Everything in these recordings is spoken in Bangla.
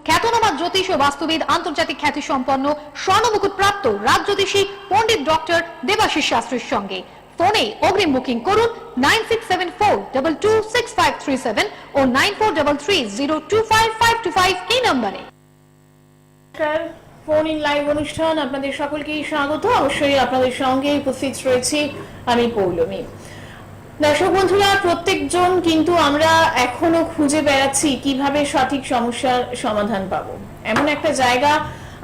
খ্যাতনামা জ্যোতিষ ও বাস্তুবিদ আন্তর্জাতিক খ্যাতি সম্পন্ন স্বর্ণমুকুট প্রাপ্ত রাজজ্যোতিষী পণ্ডিত ডক্টর দেবাশিস শাস্ত্রীর সঙ্গে ফোনে অগ্রিম বুকিং করুন 9674226537 ও 9433025525 এই নম্বরে। ফোন ইন লাইভ অনুষ্ঠান আপনাদের সকলকেই স্বাগত। অবশ্যই আপনাদের সঙ্গে উপস্থিত রয়েছি আমি পৌলমী। দর্শক বন্ধুরা, প্রত্যেকজন কিন্তু আমরা এখনো খুঁজে বেড়াচ্ছি কিভাবে সঠিক সমস্যার সমাধান পাবো। এমন একটা জায়গা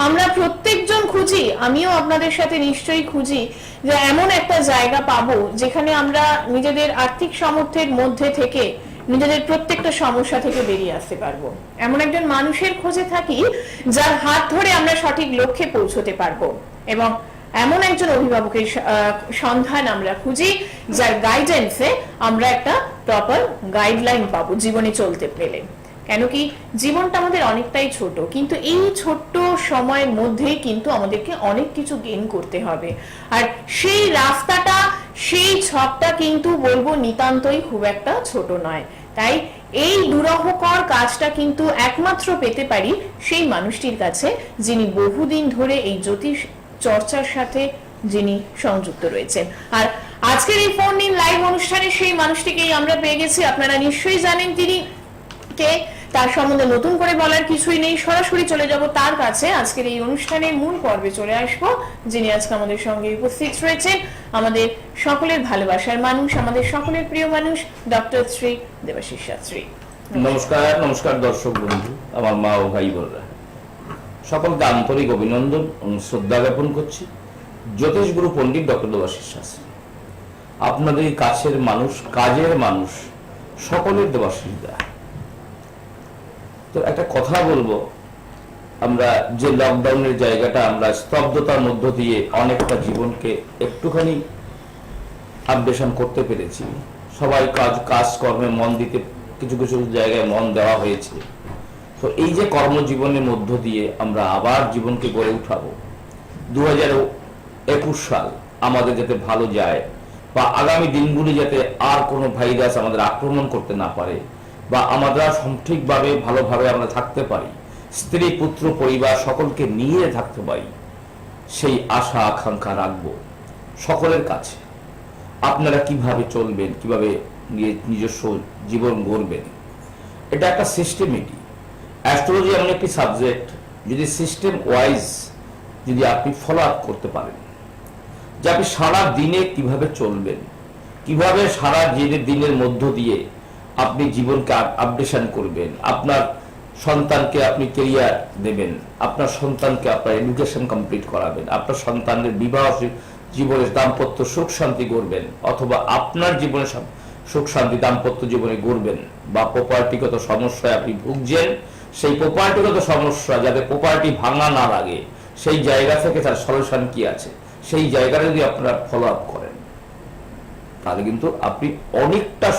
আমরা প্রত্যেকজন খুঁজি, আমিও আপনাদের সাথে নিশ্চয়ই খুঁজি যে এমন একটা জায়গা পাবো যেখানে আমরা নিজেদের আর্থিক সামর্থ্যের মধ্যে থেকে নিজেদের প্রত্যেকটা সমস্যা থেকে বেরিয়ে আসতে পারবো। এমন একজন মানুষের খোঁজে থাকি যার হাত ধরে আমরা সঠিক লক্ষ্যে পৌঁছতে পারবো, এবং এমন একজন অভিভাবকের সন্ধান আমরা খুঁজি যার গাইডেন্সে আমরা একটা প্রপার গাইডলাইন পাবো জীবনে চলতে পেলে। কেন কি জীবনটা আমাদের অনেকটাই ছোট, কিন্তু এই ছোট্ট সময়ের মধ্যেই কিন্তু আমাদেরকে অনেক কিছু গেইন করতে হবে। আর সেই রাস্তাটা, সেই ছকটা কিন্তু বলবো নিতান্তই খুব একটা ছোট নয়। তাই এই দুরহকর কাজটা কিন্তু একমাত্র পেতে পারি সেই মানুষটির কাছে যিনি বহুদিন ধরে এই জ্যোতিষ চর্চার সাথে যিনি সংযুক্ত রয়েছেন। আর আজকের এই ফোন ইন লাইভ অনুষ্ঠানে সেই মানুষটিকেই আমরা পেয়ে গেছি। আপনারা নিশ্চয়ই জানেন তিনি কে, তার সম্বন্ধে নতুন করে বলার কিছুই নেই। সরাসরি চলে যাব তার কাছে। আজকের এই অনুষ্ঠানের মূল পর্বে চলে আসবো যিনি আজকে আমাদের সঙ্গে উপস্থিত রয়েছেন, আমাদের সকলের ভালোবাসার মানুষ, আমাদের সকলের প্রিয় মানুষ, ডক্টর শ্রী দেবাশিস শাস্ত্রী। নমস্কার। নমস্কার দর্শক বন্ধু, আমার মা ও ভাই বোনরা, সকলকে আন্তরিক অভিনন্দন ও শ্রদ্ধা জ্ঞাপন করছি। জ্যোতিষ গুরু পণ্ডিত ডক্টর দেবাশিস শাস্ত্রী, আপনাদের কাছের মানুষ, কাজের মানুষ, সকলের দেবাশিস দা। তো একটা কথা বলবো, আমরা যে লকডাউনের জায়গাটা আমরা স্তব্ধতার মধ্য দিয়ে অনেকটা জীবনকে একটুখানি আপডেশন করতে পেরেছি। সবাই কাজকর্মে মন দিতে কিছু কিছু জায়গায় মন দেওয়া হয়েছে। তো এই যে কর্মজীবনের মধ্য দিয়ে আমরা আবার জীবনকে গড়ে উঠাবো, 2021 সাল আমাদের যাতে ভালো যায়, বা আগামী দিনগুলি যাতে আর কোনো ভাইরাস আমাদের আক্রমণ করতে না পারে, বা আমরা সঠিকভাবে ভালোভাবে আমরা থাকতে পারি, স্ত্রী পুত্র পরিবার সকলকে নিয়ে থাকতে পারি, সেই আশা আকাঙ্ক্ষা রাখবো সকলের কাছে। আপনারা কিভাবে চলবেন, কিভাবে নিজস্ব জীবন গড়বেন, এটা একটা সিস্টেমেটিক। অ্যাস্ট্রোলজি এমন একটি সাবজেক্ট, যদি সিস্টেম ওয়াইজ যদি আপনি ফলো আপ করতে পারেন, যে আপনি সারা দিনে কিভাবে চলবেন, কিভাবে সারা দিনের মধ্য দিয়ে আপনি জীবনকে আপডেশন করবেন, আপনার সন্তানকে আপনি কেরিয়ার দেবেন, আপনার সন্তানকে আপনার এডুকেশন কমপ্লিট করাবেন, আপনার সন্তানের বিবাহ জীবনের দাম্পত্য সুখ শান্তি গড়বেন, অথবা আপনার জীবনে সুখ শান্তি দাম্পত্য জীবনে গড়বেন, বা প্রপার্টিগত সমস্যায় আপনি ভুগছেন, সেই প্রপার্টিগত সমস্যা যাতে প্রপার্টি ভাঙা না লাগে, সেই জায়গা থেকে তার সলিউশন কি আছে, সেই জায়গাটা যদি আপনারা ফলো আপ করেন, তাহলে কিন্তু আপনি অনেকটা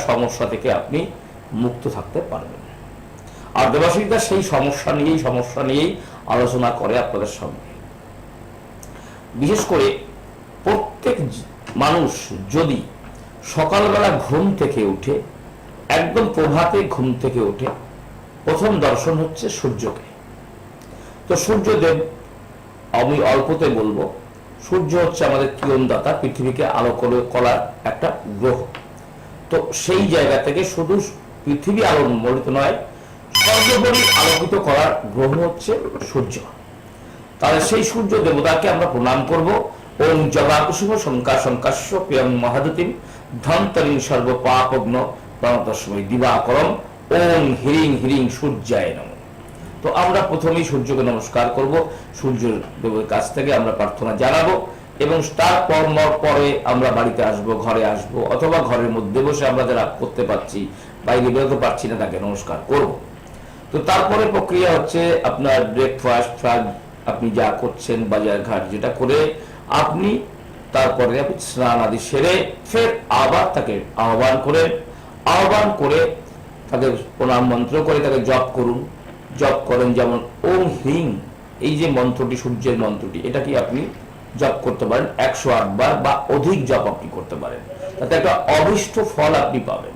সমস্যা থেকে আপনি মুক্ত থাকতে পারবেন। আর দেবাশিসদা সেই সমস্যা নিয়েই আলোচনা করে আপনাদের সঙ্গে। বিশেষ করে প্রত্যেক মানুষ যদি সকালবেলা ঘুম থেকে উঠে, একদম প্রভাতে ঘুম থেকে উঠে, প্রথম দর্শন হচ্ছে সূর্যকে। তো সূর্যদেব, আমি অল্পতে বলবো, সূর্য হচ্ছে আমাদের কিরণদাতা, পৃথিবীকে আলো করার একটা গ্রহ। তো সেই জায়গা থেকে শুধু পৃথিবী আলোকিত নয়, সর্বোপরি আলোকিত করার গ্রহ হচ্ছে সূর্য। তাহলে সেই সূর্য দেবতাকে আমরা প্রণাম করব। ওম জবাকুসুম শঙ্কাশ্য প্রিয়ং মহাদতিম ধন্তরিং সর্ব পাপগ্ন প্রণতস্মৈ দিবাকরম ওম হিরিং হিরিং সূর্যায় নমঃ। তো আমরা প্রথমেই সূর্যকে নমস্কার করব, সূর্য দেবের কাছ থেকে আমরা প্রার্থনা জানাবো, এবং তারপর পরে আমরা বাড়িতে আসব, ঘরে আসব, অথবা ঘরের মধ্যে বসে আমরা যারা করতে পারছি, বাইরে বেরোতে পারছি না, তাকে নমস্কার করব। তো তারপরে প্রক্রিয়া হচ্ছে আপনার ব্রেকফাস্ট, আপনি যা করছেন বাজার ঘাট যেটা করে আপনি তারপরে আপনি স্নান আদি সেরে ফের আবার তাকে আহ্বান করে তাকে প্রণাম মন্ত্র করে তাকে জপ করুন। জপ করেন যেমন ওম হ্রিং, এই যে মন্ত্রটি, সূর্যের মন্ত্রটি, এটা কি আপনি জপ করতে পারেন 108 বার বা অধিক জপ আপনি করতে পারেন, তাতে একটা অভীষ্ট ফল আপনি পাবেন।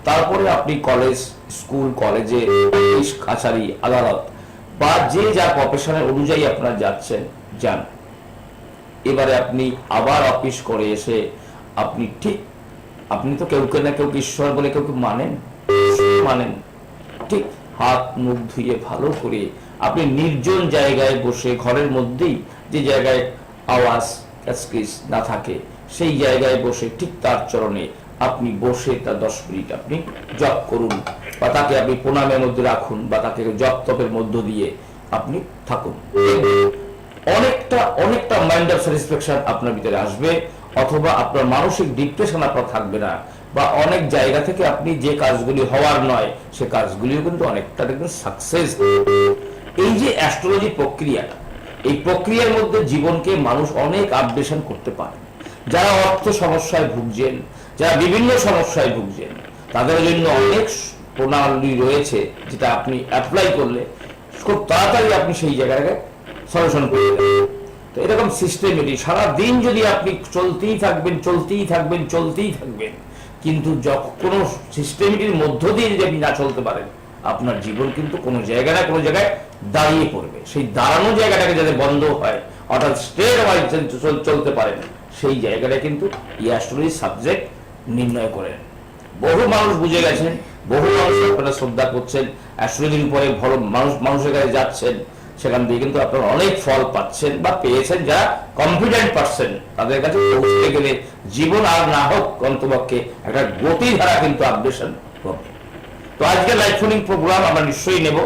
তারপরে আপনি কলেজ স্কুল, কলেজে, অফিস, কাছারি, আদালত বা যে যা প্রফেশনের অনুযায়ী আপনারা যাচ্ছেন যান। এবারে আপনি আবার অফিস করে এসে আপনি তো কেউ না কেউ ঈশ্বর বলে কেউ মানেন, ঠিক হাত মুখ ধুয়ে ভালো করে আপনি নির্জন জায়গায় বসে, ঘরের মধ্যেই যে জায়গায় আওয়াজ ক্যাচকিচ না থাকে সেই জায়গায় বসে ঠিক তার চরণে আপনি বসে তার 10 মিনিট আপনি জপ করুন, বা তাকে আপনি প্রণামের মধ্যে রাখুন, বা তাকে জপ তপের মধ্য দিয়ে আপনি থাকুন। অনেকটা মাইন্ড অফ স্যাটিসফ্যাকশন আপনার ভিতরে আসবে, অথবা আপনার মানসিক ডিপ্রেশন আপনার থাকবে না, বা অনেক জায়গা থেকে আপনি যে কাজগুলি হওয়ার নয় সে কাজগুলিও কিন্তু অনেকটা দেখবেন সাকসেস। এই যে অ্যাস্ট্রোলজি প্রক্রিয়াটা, এই প্রক্রিয়ার মধ্যে জীবনকে মানুষ অনেক আপডেশন করতে পারে। যারা অর্থ সমস্যায় ভুগছেন, যারা বিভিন্ন সমস্যায় ভুগছেন, তাদের জন্য অনেক প্রণালী রয়েছে যেটা আপনি অ্যাপ্লাই করলে খুব তাড়াতাড়ি আপনি সেই জায়গাটাকে সলিউশন পেয়ে যাবেন। তো এরকম সিস্টেমেটিক সারাদিন যদি আপনি চলতেই থাকবেন, কিন্তু কোনো সিস্টেমেটির মধ্য দিয়ে যদি আপনি না চলতে পারেন, আপনার জীবন কিন্তু কোনো জায়গায় না কোনো জায়গায় দাঁড়িয়ে পড়বে। সেই দাঁড়ানো জায়গাটাকে যাতে বন্ধ হয়, অর্থাৎ স্ট্রেট ওয়াইজ চলতে পারেন, সেই জায়গাটা কিন্তু অ্যাস্ট্রোলজি সাবজেক্ট নির্ণয় করেন। বহু মানুষ বুঝে গেছেন, বহু মানুষ আপনারা শ্রদ্ধা করছেন, অ্যাস্ট্রোলজির উপরে ভালো মানুষের কাছে যাচ্ছেন, সেখান থেকে কিন্তু আপনারা অনেক ফল পাচ্ছেন বা পেয়েছেন। যারা কনফিডেন্ট পারসন, তাদের কাছে পৌঁছতে গেলে জীবন আর না হোক অন্তপক্ষে একটা গতিধারা কিন্তু আপডেশন হবে। তো আজকে লাইভ ফোনিং প্রোগ্রাম আমরা নিশ্চয়ই নেব,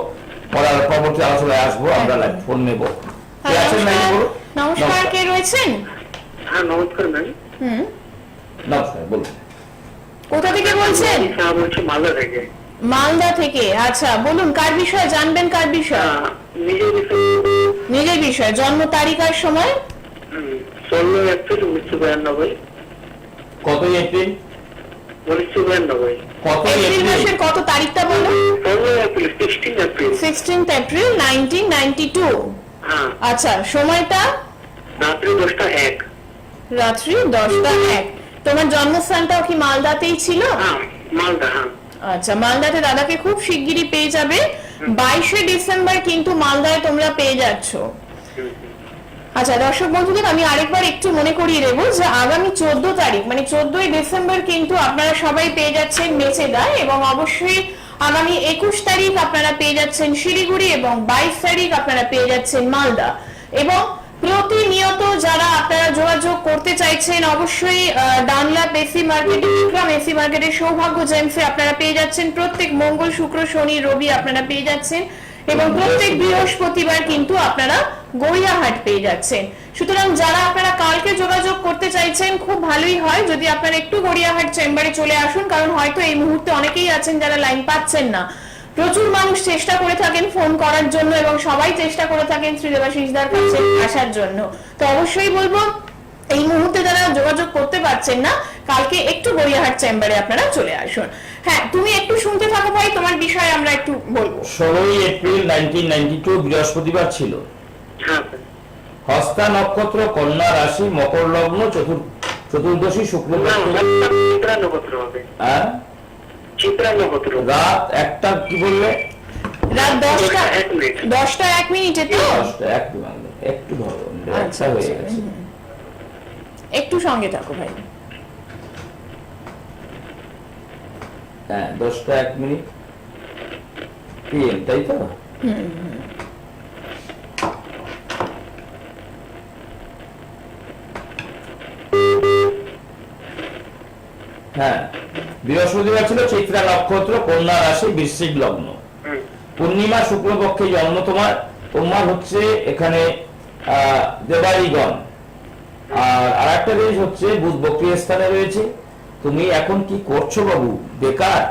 পরবর্তী আলোচনায় আসবো, আমরা লাইভ ফোন নেব। কে আছেন লাইনে বলুন? নমস্কার, কে রয়েছেন? হ্যাঁ নমস্কার ম্যাম। নমস্কার, বলুন। কোথা থেকে বলছেন? হ্যাঁ বলছি মালদা থেকে। মালদা থেকে, আচ্ছা বলুন কার বিষয়ে জানবেন, কার বিষয়ে? নিজের বিষয়ে। নিজের বিষয়ে। জন্ম তারিখ আর সময়? 16 এপ্রিল 1992। কত এপ্রিল? 1992। কত এপ্রিল এপ্রিল? মাসের কত তারিখটা বলুন? 16 এপ্রিল, 16 এপ্রিল। 16th April 1992। হ্যাঁ। আচ্ছা, সময়টা? রাত্রি 10:01। রাত্রি 10:01। তোমার জন্মস্থানটাও কি মালদাতেই ছিল? হ্যাঁ মালদা। হ্যাঁ আচ্ছা, মালদাতে দাদাকে খুব শিগগিরই পেয়ে যাবে। 22শে ডিসেম্বর কিন্তু মালদায় তোমরা পেয়ে যাচ্ছ। আচ্ছা দর্শক বন্ধুদের আমি আরেকবার একটু মনে করিয়ে দেবো যে আগামী 14 তারিখ মানে 14ই ডিসেম্বর কিন্তু আপনারা সবাই পেয়ে যাচ্ছেন মেচেদায়, এবং অবশ্যই আগামী 21 তারিখ আপনারা পেয়ে যাচ্ছেন শিলিগুড়ি, এবং 22 তারিখ আপনারা পেয়ে যাচ্ছেন মালদা। এবং প্রতিনিয়ত যারা আপনারা যোগাযোগ করতে চাইছেন, অবশ্যই ডানলাপ এসি মার্কেটে, বিক্রম এসি মার্কেটে, সৌভাগ্য জেমসে আপনারা পেয়ে যাচ্ছেন প্রত্যেক মঙ্গল, শুক্র, শনি, রবি আপনারা পেয়ে যাচ্ছেন, এবং প্রত্যেক বৃহস্পতিবার কিন্তু আপনারা গড়িয়াহাট পেয়ে যাচ্ছেন। সুতরাং যারা আপনারা কালকে যোগাযোগ করতে চাইছেন, খুব ভালোই হয় যদি আপনারা একটু গড়িয়াহাট চেম্বারে চলে আসুন, কারণ হয়তো এই মুহূর্তে অনেকেই আছেন যারা লাইন পাচ্ছেন না। প্রচুর মানুষ চেষ্টা করে থাকেন ফোন করার জন্য, এবং সবাই চেষ্টা করে থাকেন শ্রী দেবাশিসদার কাছে আসার জন্য। তো অবশ্যই বলবো এই মুহূর্তে যারা যোগাযোগ করতে পারছেন না, কালকে একটু গড়িয়াহাট চেম্বারে আপনারা চলে আসুন। হ্যাঁ, তুমি একটু শুনতে থাকো ভাই, তোমার বিষয়ে আমরা একটু বলবো। 16 এপ্রিল 1992 বৃহস্পতিবার ছিল। হ্যাঁ। হস্তা নক্ষত্র, কন্যা রাশি, মকর লগ্ন, চতুর্দশী শুক্লপক্ষ। চিত্রা নক্ষত্র হবে। হ্যাঁ, চিত্রা নক্ষত্র। রাত 1টা কি বললে? রাত 10:01 মিনিট। 10:01 তো? 1 একটু ধরো, আচ্ছা, হয়ে গেছে। একটু সঙ্গে থাকো ভাই। হ্যাঁ, 10:01 PM, তাই তো? হ্যাঁ, বৃহস্পতিবার ছিল, চিত্রা নক্ষত্র, কন্যা রাশি, বৃশ্চিক লগ্ন, পূর্ণিমা শুক্লপক্ষে জন্ম তোমার হচ্ছে এখানে দেবাড়িগণ। আর আরেকটা জিনিস হচ্ছে বুধ বক্রী স্থানে রয়েছে। তুমি এখন কি করছো বাবু? বেকার?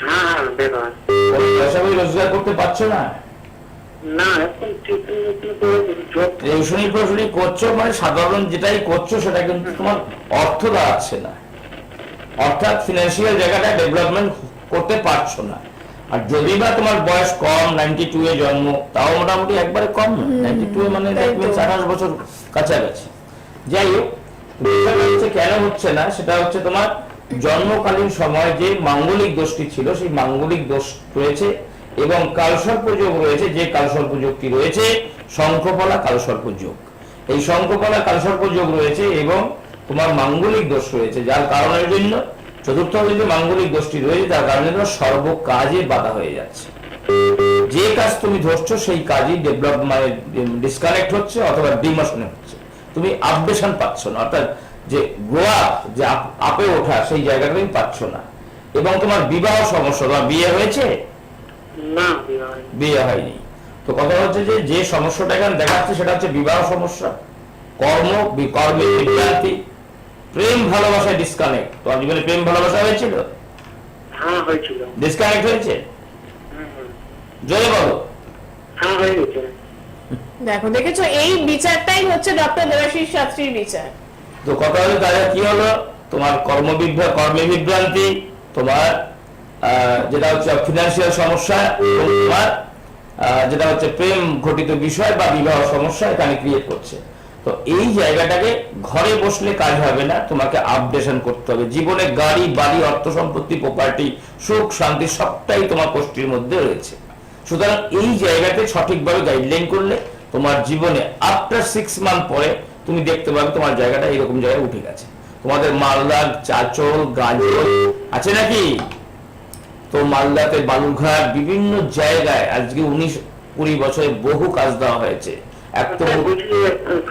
হ্যাঁ বেকার। পয়সা রোজগার করতে পারছো না? না এখন টিউশনি করছো, মানে সাধারণ যেটাই করছো সেটা কিন্তু তোমার অর্থ দাঁড়াচ্ছে না, অর্থাৎ ফিনান্সিয়াল জায়গাটা ডেভেলপমেন্ট করতে পারছো না। আর যদি বা তোমার বয়স কম, 92 এ জন্ম, তাও মোটামুটি একবারে কম না। 92 মানে 28 বছর কাছাকাছি। যাই হোক, কেন হচ্ছে না সেটা হচ্ছে তোমার জন্মকালীন সময় যে মাঙ্গলিক দোষটি ছিল সেই মাঙ্গলিক দোষ রয়েছে এবং কালসর্পযোগ রয়েছে। যে কালসর্পযোগটি রয়েছে শঙ্খপলা কালসর্পযোগ, এই শঙ্খপলা কালসর্পযোগ রয়েছে এবং তোমার মাঙ্গলিক দোষ রয়েছে, যার কারণের জন্য চতুর্থ যে মাঙ্গলিক দোষটি রয়েছে তার কারণে তোমার সর্ব কাজে বাধা হয়ে যাচ্ছে। যে কাজ তুমি ধরছো সেই কাজই ডেভেলপ মানে ডিসকানেক্ট হচ্ছে অথবা ডিমোশনে হচ্ছে, তুমি আপডেশন পাচ্ছ না, অর্থাৎ যে গ্রো আপ, যে আপে ওঠা সেই জায়গাটা তুমি পাচ্ছ না। এবং তোমার বিবাহ সমস্যা, তোমার বিয়ে হয়েছে? না, বিবাহ হয়নি। বিয়ে হয়নি। তো কথা হচ্ছে যে যে সমস্যাটা এখানে দেখাচ্ছে সেটা হচ্ছে বিবাহ সমস্যা, কর্মে বিভ্রান্তি, প্রেম ভালোবাসায় ডিসকানেক্ট। তোমার জীবনে প্রেম ভালোবাসা হয়েছিল? হ্যাঁ, হয়েছিল। ডিসকানেক্ট হয়েছে? জয় বলো। হ্যাঁ, হয়ে গেছে। দেখো, দেখেছো, এই বিচারটাই হচ্ছে ডক্টর দেবাশিস শাস্ত্রীর বিচার। তো কথা হলো তাহলে কি হলো, তোমার কর্মে বিভ্রান্তি, তোমার যেটা হচ্ছে ফিনান্সিয়াল সমস্যা এবং তোমার যেটা হচ্ছে প্রেম ঘটিত বিষয় বা বিবাহ সমস্যা এখানে ক্রিয়েট করছে। তো এই জায়গাটাকে ঘরে বসলে কাজ হবে না, তোমাকে আপডেশন করতে হবে। জীবনে গাড়ি বাড়ি অর্থ সম্পত্তি প্রপার্টি সুখ শান্তি সবটাই তোমার কোষ্ঠীর মধ্যে রয়েছে। সুতরাং এই জায়গাতে সঠিকভাবে গাইডলাইন করলে তোমার জীবনে আফটার 6 মান্থ পরে তুমি দেখতে পাবে তোমার জায়গাটা এরকম জায়গায় উঠে গেছে। তোমাদের মালদা চাচল গাজল আছে নাকি? তো মালদাতে বালুরঘাট বিভিন্ন জায়গায় আজকে 19-20 বছরে বহু কাজ দেওয়া হয়েছে। এক তো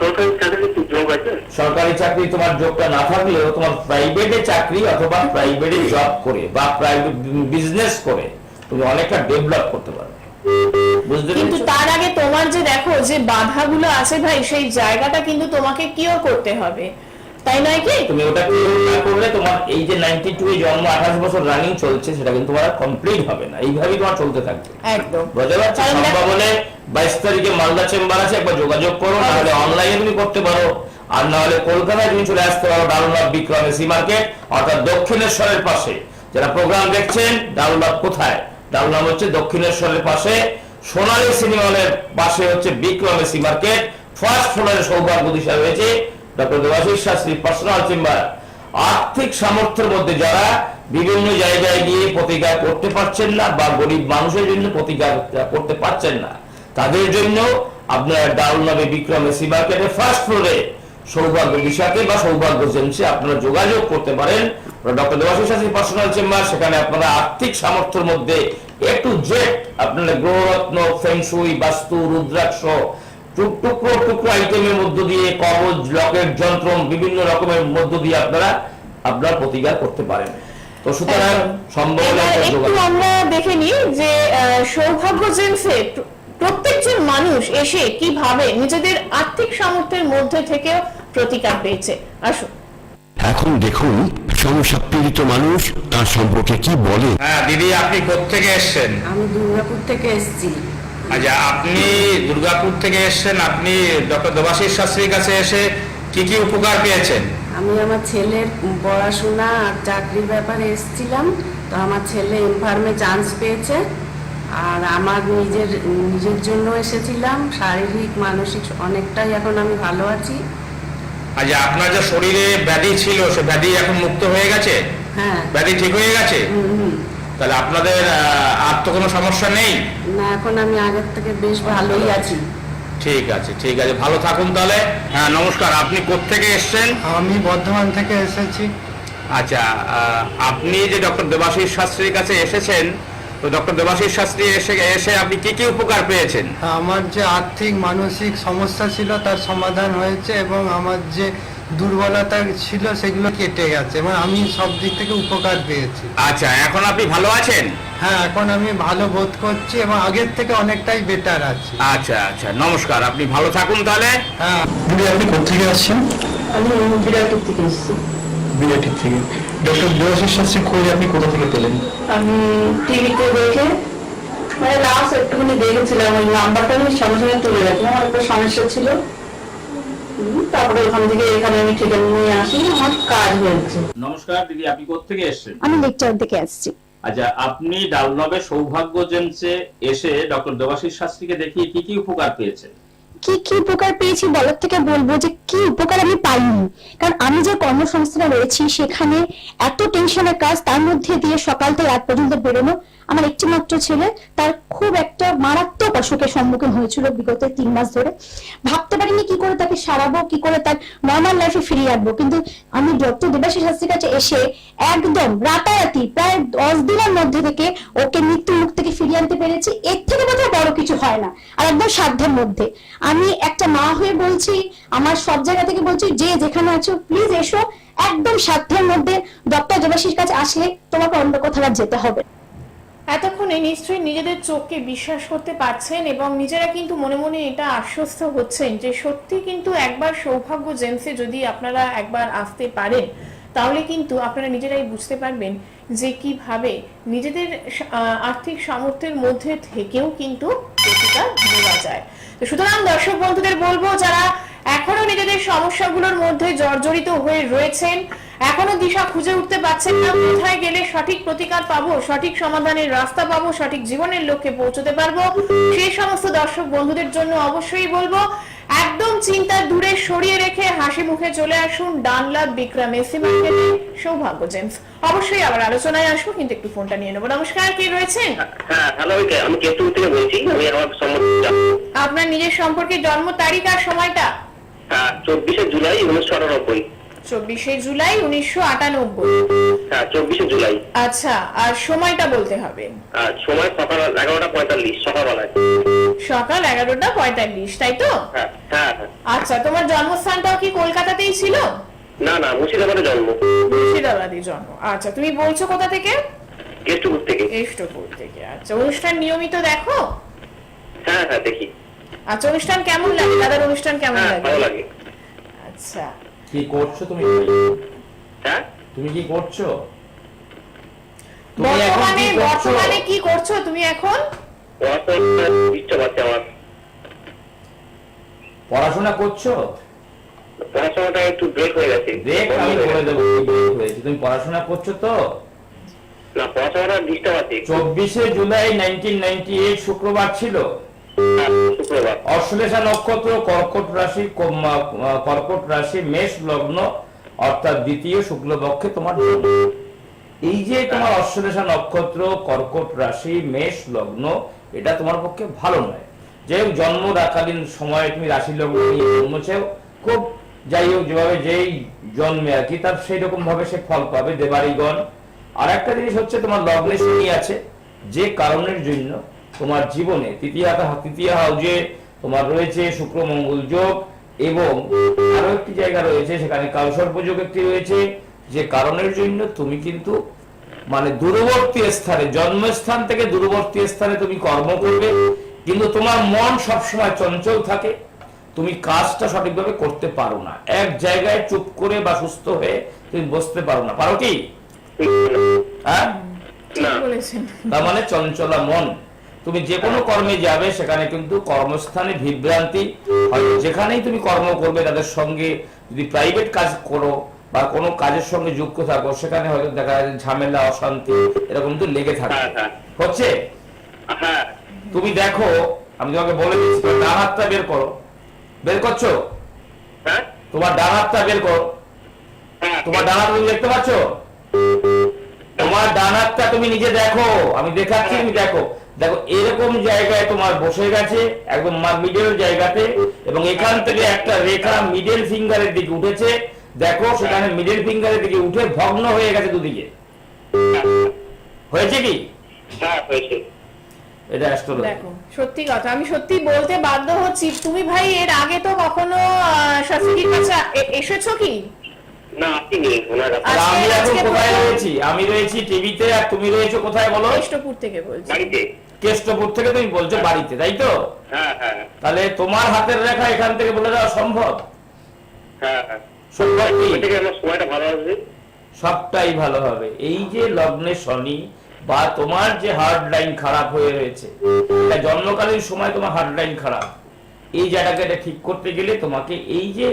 সরকারি চাকরি কি যোগ আছে? সরকারি চাকরি তোমার যোগটা না থাকলেও তোমার প্রাইভেটে চাকরি অথবা প্রাইভেটে জব করে বা প্রাইভেট বিজনেস করে তুমি অনেকটা ডেভেলপ করতে পারবে, বুঝতে কিন্তু পেরেছো? তার আগে তোমার যে দেখো যে বাধাগুলো আছে ভাই, সেই জায়গাটা কিন্তু তোমাকে কিওর করতে হবে, তাই নয় কি? তুমি ওটা clear না করলে তোমার এই যে 92 এ জন্ম 28 বছর রানিং চলছে সেটা কিন্তু তোমার কমপ্লিট হবে না, এইভাবেই তোমার চলতে থাকবে। একদম। বুঝতে পারছো? কারণ সম্ভব হলে 22 তারিখে মালদা চেম্বার আছে, একবার যোগাযোগ করো, না হলে অনলাইনে তুমি করতে পারো, আর না হলে কলকাতায় তুমি চলে আসতে পারো ডাউনলভ বিক্রম এসি মার্কেট অর্থাৎ দক্ষিণেশ্বরের পাশে। যারা প্রোগ্রাম দেখছেন ডাউনলভ কোথায়? ডাউনলভ হচ্ছে দক্ষিণেশ্বরের পাশে সোনালী সিনেমা হলের পাশে হচ্ছে বিক্রম এসি মার্কেট, ফার্স্ট ফ্লোরে সৌভাগ্য দিশা রয়েছে doctor Debashis Shastri personal chamber. আর্থিক সামর্থ্যের মধ্যে যারা বিভিন্ন জায়গায় গিয়ে প্রতিকার করতে পারছেন না বা গরিব মানুষের জন্য প্রতিকার করতে পারছেন না, তাদের জন্য আপনারা ডাউনলভে বিক্রম এসি মার্কেটে ফার্স্ট ফ্লোরে সৌভাগ্য দিশাকে বা সৌভাগ্য জেন্সে আপনারা যোগাযোগ করতে পারেন। Doctor Debashis Shastri personal chamber, সেখানে আপনারা আর্থিক সামর্থ্যের মধ্যে একটু জেট আপনারা গ্রহরত্ন ফেংশুই বাস্তু রুদ্রাক্ষ টুকরো টুকরো আইটেমের মধ্য দিয়ে কবজ লকেট যন্ত্র বিভিন্ন রকমের মধ্য দিয়ে আপনারা আপনার প্রতিকার করতে পারেন। তো সুতরাং সম্ভব হলে এবার একটা একটু যোগাযোগ। আমরা দেখে নিই যে সৌভাগ্য জেন্সে প্রত্যেকজন মানুষ এসে কিভাবে নিজেদের আর্থিক সামর্থ্যের মধ্যে থেকেও প্রতিকার পেয়েছে। আসুন এখন দেখুন সমস্যা পীড়িত মানুষ তার সম্পর্কে কি বলে। হ্যাঁ দিদি, আপনি কোত্থেকে এসেছেন? আমি দুর্গাপুর থেকে এসেছি। আচ্ছা, আপনি দুর্গাপুর থেকে এসেছেন, আপনি ডক্টর দেবাশিস শাস্ত্রীর কাছে এসে কি কি উপকার পেয়েছেন? আমি আমার ছেলের পড়াশোনা আর চাকরির ব্যাপারে এসেছিলাম। তো আমার ছেলে এমফার্মে চান্স পেয়েছে, আর আমার নিজের জন্য এসেছিলাম। শারীরিক মানসিক অনেকটাই এখন আমি ভালো আছি। আচ্ছা, আপনার যে শরীরে ব্যাধি ছিল সে ব্যাধি এখন মুক্ত হয়ে গেছে? হ্যাঁ। ব্যাধি ঠিক হয়ে গেছে? তাহলে আপনাদের আর তো কোনো সমস্যা নেই? না, এখন আমি আগের থেকে বেশ ভালোই আছি। ঠিক আছে, ঠিক আছে, ভালো থাকুন তাহলে। হ্যাঁ নমস্কার, আপনি কোত্থেকে এসেছেন? আমি বর্ধমান থেকে এসেছি। আচ্ছা, আপনি যে ডক্টর দেবাশিস শাস্ত্রীর কাছে এসেছেন, তো ডক্টর দেবাশিস শাস্ত্রী এসে আপনি কি কি উপকার পেয়েছেন? আমার যে আর্থিক মানসিক সমস্যা ছিল তার সমাধান হয়েছে এবং আমার যে দুর্বলতা ছিল সেগুলো কেটে গেছে এবং আমি সব দিক থেকে উপকার পেয়েছি। আচ্ছা, এখন আপনি ভালো আছেন? হ্যাঁ, এখন আমি ভালো বোধ করছি এবং আগের থেকে অনেকটাই বেটার আছি। আচ্ছা আচ্ছা, নমস্কার, আপনি ভালো থাকুন তাহলে। হ্যাঁ। দিদি, আপনি কোথেকে আসছেন? আমি বিরাটির থেকে এসেছি। বিরাটির থেকে। ডক্টর দেবাশিস শাস্ত্রী খোঁজ আপনি কোথা থেকে পেলেন? আমি টিভিতে দেখে মানে লাস্ট একটুখানি দেখেছিলাম, ওই নাম্বারটা আমি সঙ্গে সঙ্গে তুলে রাখলাম। আমার একটা সমস্যা ছিল, তারপরে ওখান থেকে এখানে আমি ঠিকানা নিয়ে আসি, আমার কাজ হয়েছে। নমস্কার দিদি, আপনি কোত্থেকে এসেছেন? আমি লেকচার থেকে আসছি। আচ্ছা, আপনি ডাউনলভে সৌভাগ্য জেন্সে এসে ডক্টর দেবাশিস শাস্ত্রীকে দেখিয়ে কি কি উপকার পেয়েছেন? কি কি উপকার পেয়েছি বলার থেকে বলবো যে কি উপকার আমি পাইনি। কারণ আমি যে কর্মসংস্থানে রয়েছি সেখানে এত টেনশনের কাজ, তার মধ্যে দিয়ে সকাল থেকে রাত পর্যন্ত বেরোনো। আমার একটি মাত্র ছেলে, তার খুব একটা মারাত্মক অসুখের সম্মুখীন হয়েছিল বিগত 3 মাস ধরে। ভাবতে পারিনি কি করে তাকে সারাবো, কি করে তার নর্মাল লাইফে ফিরিয়ে আনবো। কিন্তু আমি ডক্টর দেবাশিস শাস্ত্রীর কাছে এসে একদম রাতারাতি প্রায় 10 দিনের মধ্যে থেকে ওকে মৃত্যু মুখ থেকে ফিরিয়ে আনতে পেরেছি। এর থেকে বোধহয় বড় কিছু হয় না, আর একদম সাধ্যের মধ্যে। আমি একটা মা হয়ে বলছি, আমার সব জায়গা থেকে বলছি, যে যেখানে আছো প্লিজ এসো, একদম সাধ্যের মধ্যে ডক্টর দেবাশিস কাছে আসলে তোমাকে অন্য কোথাও আর যেতে হবে। এতক্ষণে নিশ্চয়ই নিজেদের চোখকে বিশ্বাস করতে পারছেন এবং নিজেরা কিন্তু মনে মনে এটা আশ্বস্ত হচ্ছেন যে সত্যি কিন্তু একবার সৌভাগ্য জেমসে যদি আপনারা একবার আসতে পারেন তাহলে কিন্তু আপনারা নিজেরাই বুঝতে পারবেন যে কিভাবে নিজেদের আর্থিক সামর্থ্যের মধ্যে থেকেও কিন্তু প্রতিকার নেওয়া যায়। তো সুতরাং দর্শক বন্ধুদের বলবো, যারা এখনো নিজেদের সমস্যাগুলোর মধ্যে জর্জরিত হয়ে রয়েছেন, এখনো দিশা খুঁজে উঠতে পারছেন না কোথায় গেলে সঠিক প্রতিকার পাবো, সঠিক সমাধানের রাস্তা পাবো, সঠিক জীবনের লক্ষ্যে পৌঁছতে পারবো, সেই সমস্ত দর্শক বন্ধুদের জন্য অবশ্যই বলবো একদম চিন্তা দূরে সরিয়ে রেখে হাসি মুখে চলে আসুন ডানলাভ বিক্রম এসি মার্কেটে সৌভাগ্য জেমস। অবশ্যই আবার আলোচনায় আসবো, কিন্তু একটু ফোনটা নিয়ে নেবো। নমস্কার, কে রয়েছেন? হ্যাঁ হ্যালো, আমি কেতুপুর থেকে বলছি। আমি আমার সম্বন্ধে আপনার নিজের সম্পর্কে জন্ম তারিখ আর সময়টা? 24শে জুলাই 1998। 24শে জুলাই 1998। হ্যাঁ 24শে জুলাই। আচ্ছা, আর সময়টা বলতে হবে। সময় সকাল 11:45 সকালবেলায়। সকাল 11:45, তাই তো? হ্যাঁ হ্যাঁ। আচ্ছা, তোমার জন্মস্থানটাও কি কলকাতাতেই ছিল? না না, মুর্শিদাবাদে জন্ম। মুর্শিদাবাদে জন্ম। আচ্ছা, তুমি বলছো কোথা থেকে? কেষ্টপুর থেকে। কেষ্টপুর থেকে। আচ্ছা, অনুষ্ঠান নিয়মিত দেখো? হ্যাঁ হ্যাঁ দেখি। আচ্ছা, অনুষ্ঠান কেমন লাগে? দাদার অনুষ্ঠান কেমন লাগে? ভালো লাগে। আচ্ছা, কি করছো তুমি? হ্যাঁ তুমি কি করছো? তুমি এখন কি করছো? বর্তমানে কি করছো তুমি এখন? পড়াশোনা করছো? পড়াশোনাটা একটু ব্রেক হয়ে গেছে। ব্রেক আমি বলে দেবো কি ব্রেক হয়েছে। তুমি পড়াশোনা করছো তো? না, পড়াশোনাটা ডিস্টার্ব আছে। 24শে জুলাই 1998 শুক্রবার ছিল। শুক্রবার। অশ্লেষা নক্ষত্র, কর্কট রাশি, মেষ লগ্ন, অর্থাৎ দ্বিতীয় শুক্লপক্ষে তোমার জন্ম। এই যে তোমার অশ্লেষা নক্ষত্র, কর্কট রাশি, মেষ লগ্ন, এটা তোমার পক্ষে ভালো নয়। যে জন্মকালীন সময়ে তুমি রাশি লগ্ন নিয়ে জন্মেছো, খুব যাই হোক যেভাবে যেই জন্মে আর কি তার সেই রকম ভাবে সে ফল পাবে দেবাড়িগণ। আর একটা জিনিস হচ্ছে তোমার লগ্নে শনি আছে, যে কারণের জন্য তোমার জীবনে তৃতীয় হাউজে তোমার রয়েছে শুক্র মঙ্গল যোগ, এবং আরো একটি জায়গা রয়েছে সেখানে কালসর্প যোগ একটি রয়েছে, যে কারণের জন্য তুমি কিন্তু মানে দূরবর্তী স্থানে, জন্মস্থান থেকে দূরবর্তী স্থানে তুমি কর্ম করবে, কিন্তু তোমার মন সবসময় চঞ্চল থাকে, তুমি কাজটা সঠিকভাবে করতে পারো না, এক জায়গায় চুপ করে বা সুস্থ হয়ে তুমি বসতে পারো না। পারো কি? হ্যাঁ, তার মানে চঞ্চলা মন। তুমি যে কোনো কর্মে যাবে সেখানে কিন্তু কর্মস্থানে বিভ্রান্তি হয়। যেখানেই তুমি কর্ম করবে তাদের সঙ্গে যদি প্রাইভেট কাজ করো বা কোনো কাজের সঙ্গে যুক্ত থাকো, সেখানে হয়তো দেখা যায় ঝামেলা, অশান্তি এরকম তো লেগে থাকে। হচ্ছে তুমি দেখো, আমি তোমাকে বলে দিচ্ছি, ডান হাতটা বের করো। বের করছো? তোমার ডান হাতটা বের করো। তোমার ডান হাত তুমি দেখতে পাচ্ছ? তোমার ডান হাতটা তুমি নিজে দেখো, আমি দেখাচ্ছি, তুমি দেখো। দেখো এরকম জায়গায় তোমার বসে গেছে, একদম মিডল জায়গাতে, এবং এখান থেকে একটা রেখা মিডল ফিঙ্গারের দিকে উঠেছে। দেখো সেখানে মিডল ফিঙ্গারের দিকে উঠে ভগ্ন হয়ে গেছে দুদিকে। হয়েছে কি? হ্যাঁ হয়েছে। এটা অ্যাস্ট্রোলজি। দেখো, সত্যি কথা, আমি সত্যি বলতে বাধ্য হচ্ছি, তুমি ভাই এর আগে তো কখনো শাস্ত্রীর কাছে এসেছো কি? না, আসিনি ওনার কাছে। আমি এখন কোথায় রয়েছি? আমি রয়েছি টিভিতে, আর তুমি রয়েছো কোথায় বলো? কেষ্টপুর থেকে বলছি। বাড়িতে। কেষ্টপুর থেকে তুমি বলছো বাড়িতে, তাই তো? হ্যাঁ হ্যাঁ তাহলে তোমার হাতের রেখা এখান থেকে বলে দেওয়া সম্ভব? হ্যাঁ হ্যাঁ। সম্ভব কি? ওই থেকে আমার সময়টা ভালো আসবে। সবটাই ভালো হবে। এই যে লগ্নে শনি বা তোমার যে হার্ড লাইন খারাপ হয়ে রয়েছে, জন্মকালীন সময় তোমার হার্ড লাইন খারাপ, এই জায়গাটাকে এটা ঠিক করতে গেলে তোমাকে এই যে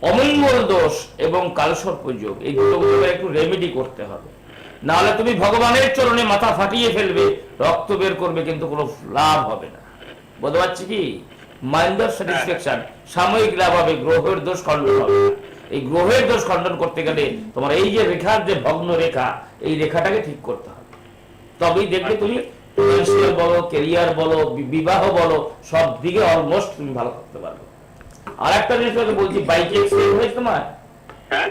অমঙ্গল দোষ এবং কালসর্প যোগ, এই দুটো একটু রেমেডি করতে হবে। না হলে তুমি ভগবানের চরণে মাথা ফাটিয়ে ফেলবে, রক্ত বের করবে, কিন্তু কোনো লাভ হবে না। বুঝতে পারছি কি? মাইন্ডার স্যাটিসফ্যাকশন, সাময়িক লাভ হবে, গ্রহের দোষ খণ্ডন হবে। এই গ্রহের দোষ খণ্ডন করতে গেলে তোমার এই যে রেখার যে ভগ্ন রেখা, এই রেখাটাকে ঠিক করতে হবে, তবেই দেখবে তুমি ফিনান্সিয়াল বলো, ক্যারিয়ার বলো, বিবাহ বলো, সব দিকে অলমোস্ট তুমি ভালো করতে পারবে। আর একটা জিনিস তোমাকে বলছি, বাইকে অ্যাক্সিডেন্ট হয়েছে তোমার? হ্যাঁ,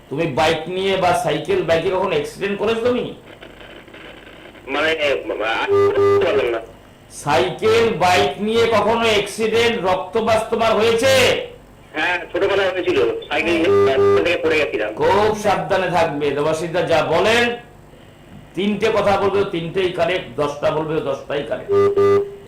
তুমি বাইক নিয়ে বা সাইকেল বাইকে কখনো অ্যাক্সিডেন্ট করেছো তুমি? মানে পারলাম না। সাইকেল বাইক নিয়ে কখনো অ্যাক্সিডেন্ট, রক্তপাত তোমার হয়েছে? হ্যাঁ, ছোটবেলায় হয়েছিল, সাইকেল থেকে পড়ে গেছিলাম। খুব সাবধানে থাকবে। দেবাশিসদা যা বলেন, 3টে কথা বলবে 3টেই কারেক্ট, 10টা বলবে 10টাই কারেক্ট।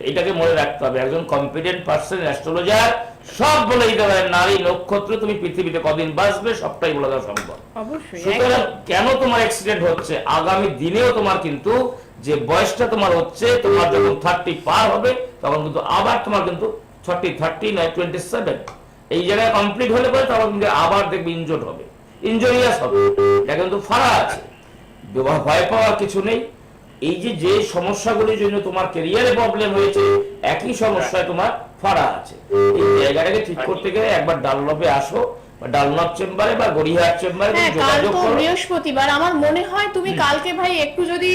এইটাকে মনে রাখতে হবে। একজন কম্পিটেন্ট পার্সন অ্যাস্ট্রোলজার সব বলে দিতে পারে, নারী নক্ষত্র তুমি পৃথিবীতে কদিন বাঁচবে সবটাই বলে দেওয়া সম্ভব। অবশ্যই। সুতরাং কেন তোমার অ্যাক্সিডেন্ট হচ্ছে, আগামী দিনেও তোমার কিন্তু যে বয়সটা তোমার হচ্ছে, তোমার যখন 30 পার হবে তখন কিন্তু আবার তোমার কিন্তু 30 নয় 27 এই জায়গায় কমপ্লিট হলে পরে তখন কিন্তু আবার দেখবে ইনজোর্ড হবে, ইনজুরিয়াস হবে। এটা কিন্তু ফাড়া আছে, ভয় পাওয়ার কিছু নেই। এই যে যে সমস্যাগুলির জন্য তোমার ক্যারিয়ারে প্রবলেম হয়েছে, একই সমস্যায় তোমার ফাড়া আছে। এই জায়গাটাকে ঠিক করতে গেলে একবার ডানলপে আসো, বা ডানলপ চেম্বারে বা গড়িয়াহাট চেম্বারে হ্যাঁ, কাল যোগাযোগ তো করো। বৃহস্পতিবার, আমার মনে হয় তুমি কালকে ভাই একটু যদি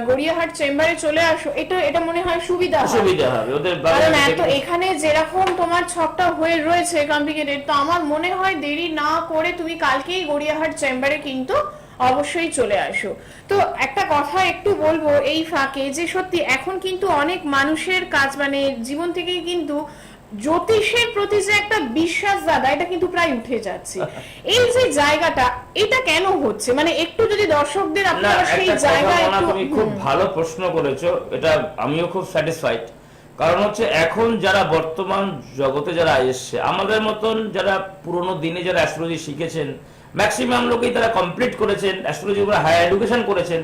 গড়িয়াহাট চেম্বারে চলে আসো, এটা মনে হয় সুবিধা হয়। সুবিধা হবে ওদের কারণ এত এখানে যেরকম তোমার ছকটা হয়ে রয়েছে কমপ্লিকেটেড, তো আমার মনে হয় দেরি না করে তুমি কালকেই গড়িয়াহাট চেম্বারে কিন্তু অবশ্যই চলে আসো। তো একটা কথা একটু বলবো এই ফাঁকে, যে সত্যি এখন কিন্তু অনেক মানুষের কাজ মানে জীবন থেকেই কিন্তু জ্যোতিষের প্রতি যে একটা বিশ্বাস দাদা, এটা কিন্তু প্রায় উঠে যাচ্ছে। এই যে জায়গাটা, এটা কেন হচ্ছে, মানে একটু যদি দর্শকদের না, আপনারা সেই একটা কথা জায়গায় বলা, একটু তুমি খুব ভালো প্রশ্ন করেছো, এটা আমিও খুব স্যাটিসফাইড। কারণ হচ্ছে এখন যারা বর্তমান জগতে যারা এসছে, আমাদের মতন যারা পুরোনো দিনে যারা অ্যাস্ট্রোলজি শিখেছেন, ম্যাক্সিমাম লোকই তারা কমপ্লিট করেছেন, অ্যাস্ট্রোলজি উপরে হায়ার এডুকেশন করেছেন,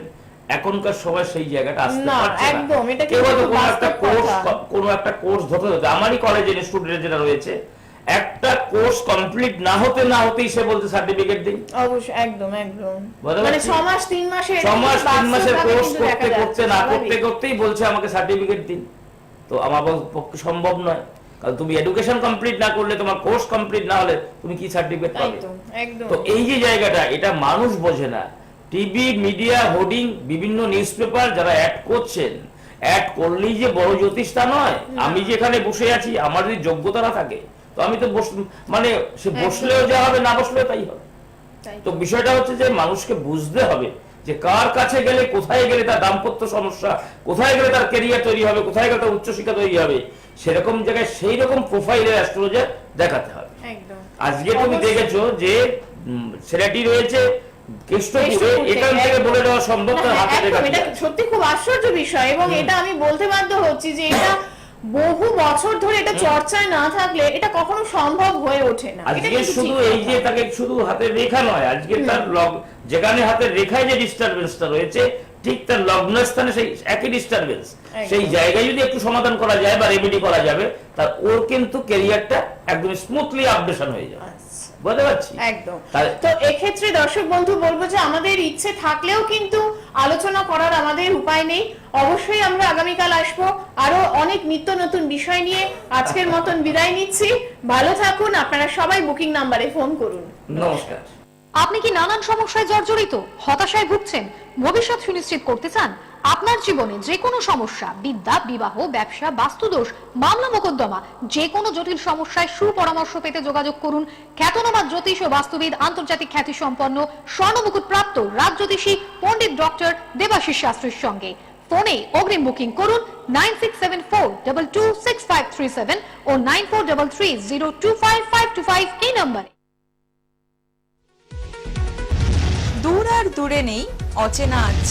এখনকার সময় সেই জায়গাটা আসতে না, পারছে না। একদম, এটা কেউ কিন্তু হয়তো বাস্তব কোনো একটা কোর্স ধরতে হতে, আমারই কলেজের স্টুডেন্ট যেটা রয়েছে, একটা কোর্স কমপ্লিট না হতেই সে বলতে সার্টিফিকেট দিন। অবশ্যই, একদম একদম, বুঝতে মানে পারছি? 6 মাস 3 মাসের 6 মাস 3 মাসের কোর্স কিন্তু দেখা করতে যাচ্ছে, না স্বাভাবিক। করতেই বলছে আমাকে সার্টিফিকেট দিন। তো আমার পক্ষে সম্ভব নয়, কারণ তুমি এডুকেশন কমপ্লিট না করলে, তোমার কোর্স কমপ্লিট না হলে তুমি কি সার্টিফিকেট পাবে? একদম একদম। তো এই যে জায়গাটা, এটা মানুষ বোঝে না। টিভি, মিডিয়া, হোর্ডিং, বিভিন্ন নিউজ পেপার যারা অ্যাড করছেন, অ্যাড করলেই যে বড় জ্যোতিষ তা নয়। আমি যেখানে বসে আছি, আমার যদি যোগ্যতা না থাকে তো আমি তো মানে সে বসলেও যা হবে, না বসলেও তাই হবে। তো বিষয়টা হচ্ছে যে মানুষকে বুঝতে হবে যে কার কাছে গেলে, কোথায় গেলে তার দাম্পত্য সমস্যা, কোথায় গেলে তার ক্যারিয়ার তৈরি হবে, কোথায় গেলে তার উচ্চশিক্ষা তৈরি হবে, সেরকম জায়গায় সেই রকম প্রোফাইলের অ্যাস্ট্রোলজার দেখাতে হবে। একদম। আজকে তুমি দেখেছো যে ছেলেটি রয়েছে কেষ্টপুরে, এখান থেকে বলে দেওয়া সম্ভব তার হাতে একদম, রেখা এটা সত্যি খুব আশ্চর্য বিষয়, এবং এটা আমি বলতে বাধ্য হচ্ছি যে এটা বহু বছর ধরে এটা চর্চায় না থাকলে এটা কখনো সম্ভব হয়ে ওঠে না। এটা আজকে কিন্তু শুধু ঠিক এই যে কথা। তাকে শুধু হাতের রেখা নয়, আজকে তার যেখানে হাতের রেখায় যে ডিস্টারবেন্সটা রয়েছে, ঠিক তার লগ্ন স্থানে সেই একই ডিস্টারবেন্স, সেই জায়গায় যদি একটু সমাধান করা যায় বা রেমেডি করা যাবে, তার ওর কিন্তু ক্যারিয়ারটা একদম স্মুথলি আপডেশন হয়ে যাবে। বুঝতে পারছি? একদম। তো এক্ষেত্রে দর্শক বন্ধু বলবো যে আমাদের ইচ্ছে থাকলেও কিন্তু আলোচনা করার আমাদের উপায় নেই। অবশ্যই আমরা আগামীকাল আসবো আরো অনেক নিত্য নতুন বিষয় নিয়ে। আজকের মতন বিদায় নিচ্ছি, ভালো থাকুন, আপনারা সবাই বুকিং নাম্বারে ফোন করুন। নমস্কার। আপনি কি নানান সমস্যায় জর্জরিত, হতাশায় ভুগছেন, ভবিষ্যৎ সুনিশ্চিত করতে চান? আপনার জীবনে যে কোনো সমস্যা, বিদ্যা, বিবাহ, ব্যবসা, বাস্তুদোষ, মামলা মোকদ্দমা, যে কোনো জটিল সমস্যায় সুপরামর্শ পেতে যোগাযোগ করুন খ্যাতনামা জ্যোতিষ ও বাস্তুবিদ, আন্তর্জাতিক খ্যাতি সম্পন্ন, স্বর্ণমুকুট প্রাপ্ত রাজজ্যোতিষী পণ্ডিত ডক্টর দেবাশিস শাস্ত্রীর সঙ্গে। ফোনে অগ্রিম বুকিং করুন 9674226537 ও 9433025525 এই নম্বরে। দূর আর দূরে নেই অচেনা